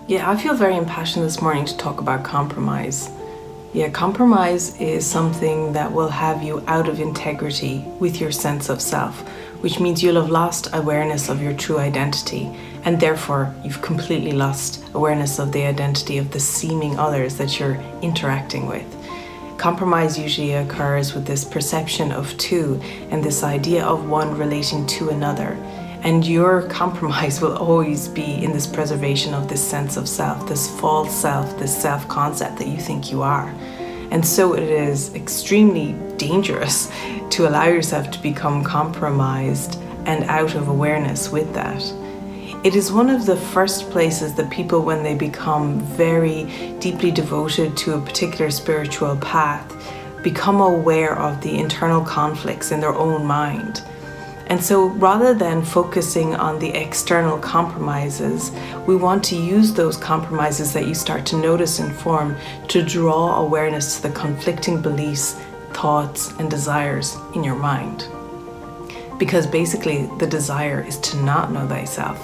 Yeah, I feel very impassioned this morning to talk about compromise. Yeah, compromise is something that will have you out of integrity with your sense of self, which means you'll have lost awareness of your true identity, and therefore you've completely lost awareness of the identity of the seeming others that you're interacting with. Compromise usually occurs with this perception of two and this idea of one relating to another. And your compromise will always be in this preservation of this sense of self, this false self, this self-concept that you think you are. And so it is extremely dangerous to allow yourself to become compromised and out of awareness with that. It is one of the first places that people, when they become very deeply devoted to a particular spiritual path, become aware of the internal conflicts in their own mind. And so rather than focusing on the external compromises, we want to use those compromises that you start to notice and form to draw awareness to the conflicting beliefs, thoughts, and desires in your mind. Because basically the desire is to not know thyself.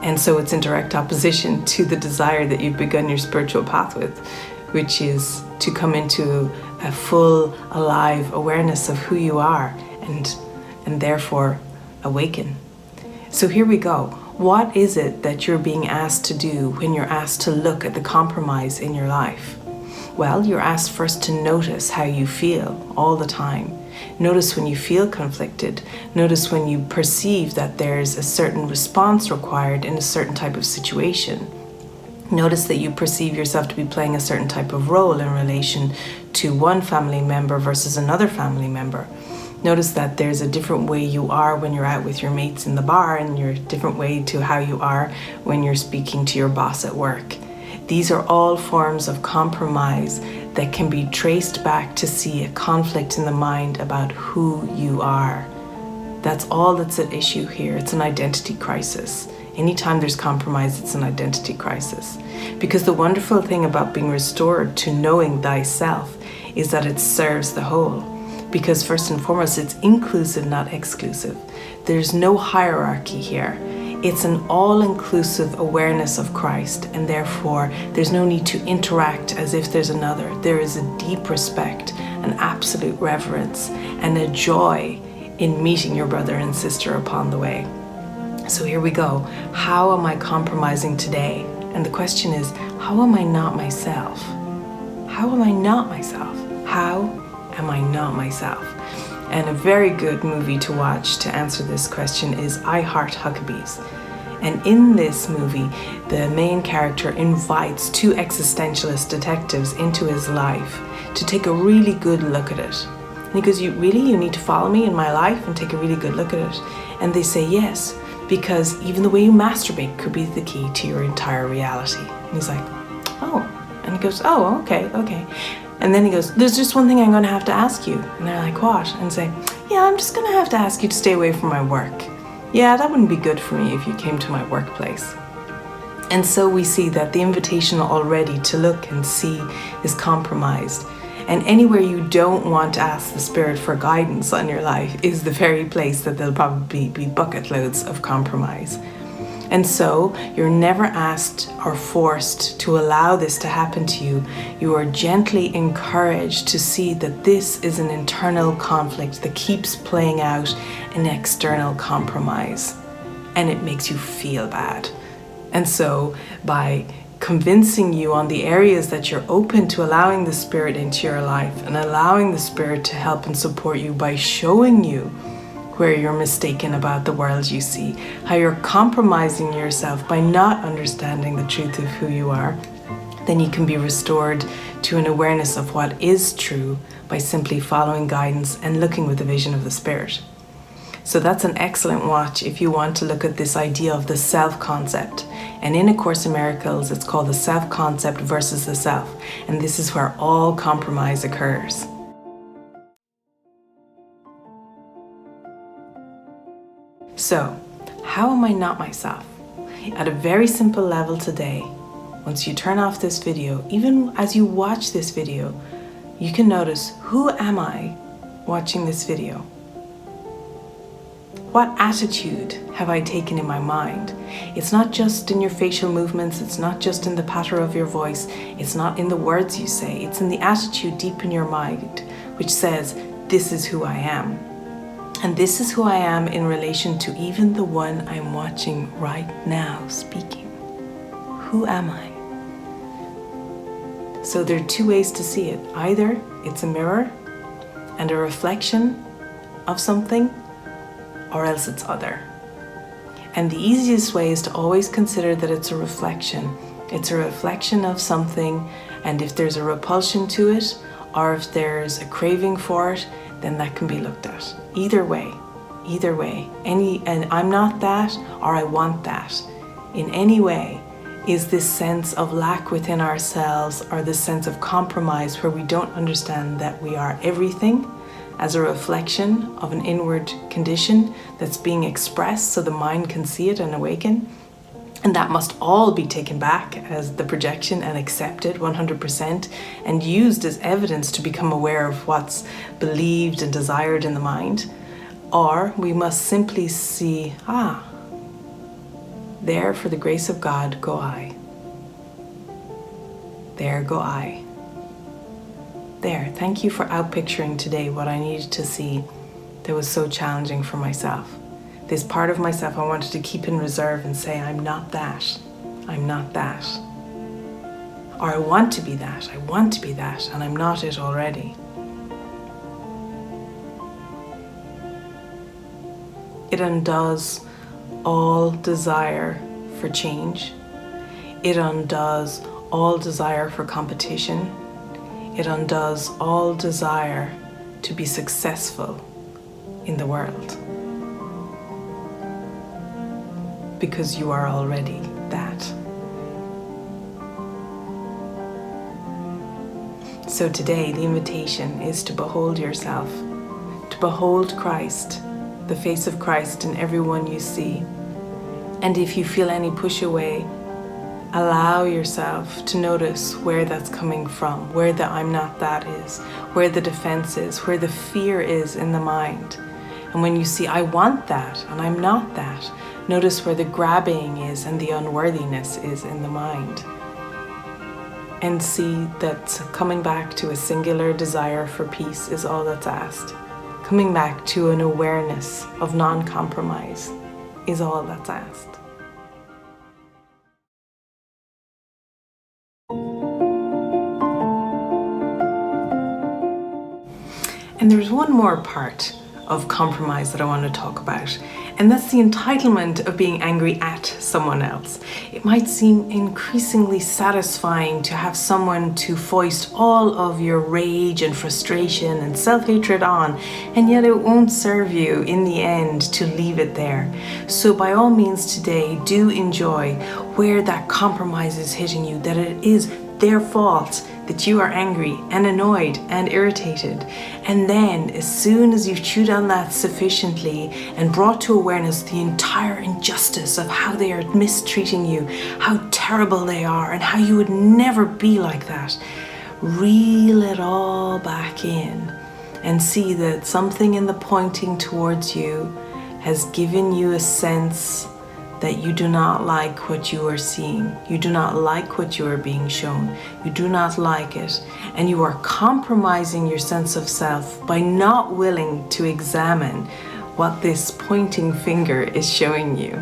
And so it's in direct opposition to the desire that you've begun your spiritual path with, which is to come into a full, alive awareness of who you are and therefore awaken. So here we go. What is it that you're being asked to do when you're asked to look at the compromise in your life? Well, you're asked first to notice how you feel all the time. Notice when you feel conflicted. Notice when you perceive that there's a certain response required in a certain type of situation. Notice that you perceive yourself to be playing a certain type of role in relation to one family member versus another family member. Notice that there's a different way you are when you're out with your mates in the bar, and you're a different way to how you are when you're speaking to your boss at work. These are all forms of compromise that can be traced back to see a conflict in the mind about who you are. That's all that's at issue here. It's an identity crisis. Anytime there's compromise, it's an identity crisis. Because the wonderful thing about being restored to knowing thyself is that it serves the whole. Because first and foremost, it's inclusive, not exclusive. There's no hierarchy here. It's an all-inclusive awareness of Christ, and therefore there's no need to interact as if there's another. There is a deep respect, an absolute reverence, and a joy in meeting your brother and sister upon the way. So here we go. How am I compromising today? And the question is, how am I not myself? How am I not myself? How am I not myself? And a very good movie to watch to answer this question is I Heart Huckabees. And in this movie, the main character invites two existentialist detectives into his life to take a really good look at it. And he goes, you need to follow me in my life and take a really good look at it? And they say yes, because even the way you masturbate could be the key to your entire reality. And he's like, oh. And he goes, oh, okay. And then he goes, there's just one thing I'm going to have to ask you. And they're like, what? And say, yeah, I'm just going to have to ask you to stay away from my work. Yeah, that wouldn't be good for me if you came to my workplace. And so we see that the invitation already to look and see is compromised. And anywhere you don't want to ask the Spirit for guidance on your life is the very place that there'll probably be bucket loads of compromise. And so you're never asked or forced to allow this to happen to you. You are gently encouraged to see that this is an internal conflict that keeps playing out an external compromise. And it makes you feel bad. And so by convincing you on the areas that you're open to allowing the Spirit into your life and allowing the Spirit to help and support you by showing you where you're mistaken about the world you see, how you're compromising yourself by not understanding the truth of who you are, then you can be restored to an awareness of what is true by simply following guidance and looking with the vision of the Spirit. So that's an excellent watch if you want to look at this idea of the self-concept. And in A Course in Miracles, it's called the self-concept versus the self. And this is where all compromise occurs. So, how am I not myself? At a very simple level today, once you turn off this video, even as you watch this video, you can notice, who am I watching this video? What attitude have I taken in my mind? It's not just in your facial movements, it's not just in the patter of your voice, it's not in the words you say, it's in the attitude deep in your mind which says, this is who I am. And this is who I am in relation to even the one I'm watching right now speaking. Who am I? So there are two ways to see it. Either it's a mirror and a reflection of something, or else it's other. And the easiest way is to always consider that it's a reflection. It's a reflection of something, and if there's a repulsion to it, or if there's a craving for it, then that can be looked at. Either way. And I'm not that, or I want that. In any way, is this sense of lack within ourselves, or this sense of compromise where we don't understand that we are everything as a reflection of an inward condition that's being expressed so the mind can see it and awaken. And that must all be taken back as the projection and accepted 100% and used as evidence to become aware of what's believed and desired in the mind. Or we must simply see, there for the grace of God go I. There go I. There, thank you for outpicturing today what I needed to see that was so challenging for myself. This part of myself I wanted to keep in reserve and say, I'm not that. I'm not that. Or I want to be that. I want to be that, and I'm not it already. It undoes all desire for change. It undoes all desire for competition. It undoes all desire to be successful in the world. Because you are already that. So today the invitation is to behold yourself, to behold Christ, the face of Christ in everyone you see. And if you feel any push away, allow yourself to notice where that's coming from, where the I'm not that is, where the defense is, where the fear is in the mind. And when you see I want that and I'm not that, notice where the grabbing is and the unworthiness is in the mind. And see that coming back to a singular desire for peace is all that's asked. Coming back to an awareness of non-compromise is all that's asked. And there's one more part of compromise that I want to talk about, and that's the entitlement of being angry at someone else. It might seem increasingly satisfying to have someone to foist all of your rage and frustration and self-hatred on, and yet it won't serve you in the end to leave it there. So by all means today, do enjoy where that compromise is hitting you, that it is their fault that you are angry and annoyed and irritated. And then as soon as you've chewed on that sufficiently and brought to awareness the entire injustice of how they are mistreating you, how terrible they are, and how you would never be like that, reel it all back in and see that something in the pointing towards you has given you a sense that you do not like what you are seeing. You do not like what you are being shown. You do not like it. And you are compromising your sense of self by not willing to examine what this pointing finger is showing you.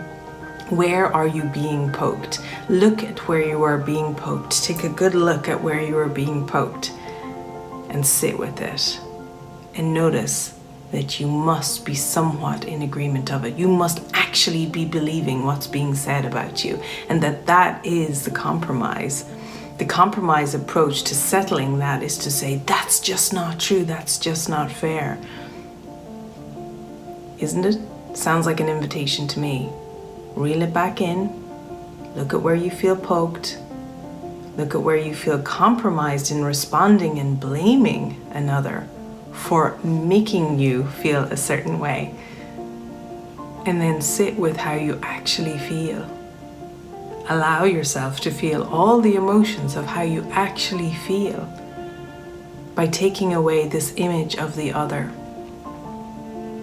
Where are you being poked? Look at where you are being poked. Take a good look at where you are being poked and sit with it. And notice that you must be somewhat in agreement of it. You must actually be believing what's being said about you, and that is the compromise. The compromise approach to settling that is to say, that's just not true, that's just not fair. Isn't it? Sounds like an invitation to me. Reel it back in, look at where you feel poked, look at where you feel compromised in responding and blaming another for making you feel a certain way, and then sit with how you actually feel. Allow yourself to feel all the emotions of how you actually feel by taking away this image of the other.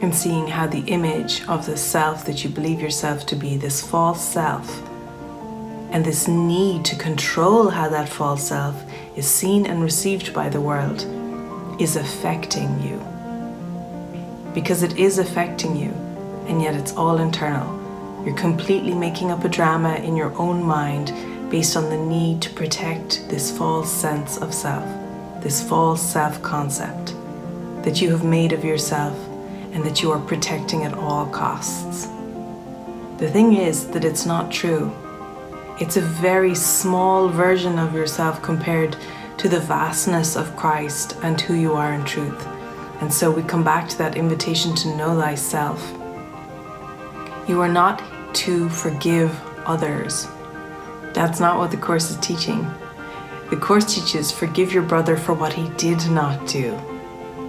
and seeing how the image of the self that you believe yourself to be, this false self, and this need to control how that false self is seen and received by the world is affecting you. Because it is affecting you, and yet it's all internal. You're completely making up a drama in your own mind based on the need to protect this false sense of self, this false self-concept that you have made of yourself and that you are protecting at all costs. The thing is that it's not true. It's a very small version of yourself compared to the vastness of Christ and who you are in truth. And so we come back to that invitation to know thyself. You are not to forgive others. That's not what the Course is teaching. The Course teaches, forgive your brother for what he did not do.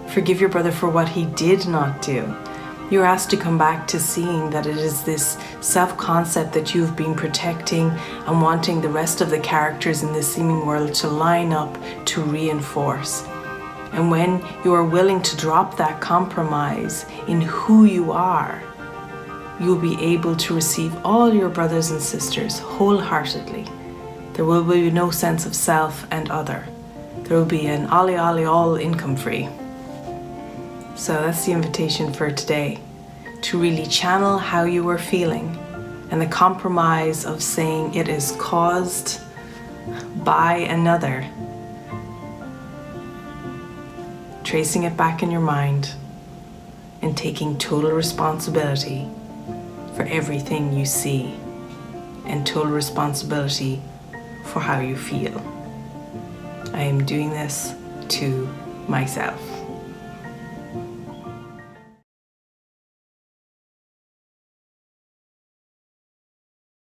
Forgive your brother for what he did not do. You're asked to come back to seeing that it is this self-concept that you've been protecting and wanting the rest of the characters in this seeming world to line up to reinforce. And when you are willing to drop that compromise in who you are, you'll be able to receive all your brothers and sisters wholeheartedly. There will be no sense of self and other. There will be an ollie ollie all income free. So that's the invitation for today, to really channel how you are feeling and the compromise of saying it is caused by another. Tracing it back in your mind and taking total responsibility for everything you see and total responsibility for how you feel. I am doing this to myself.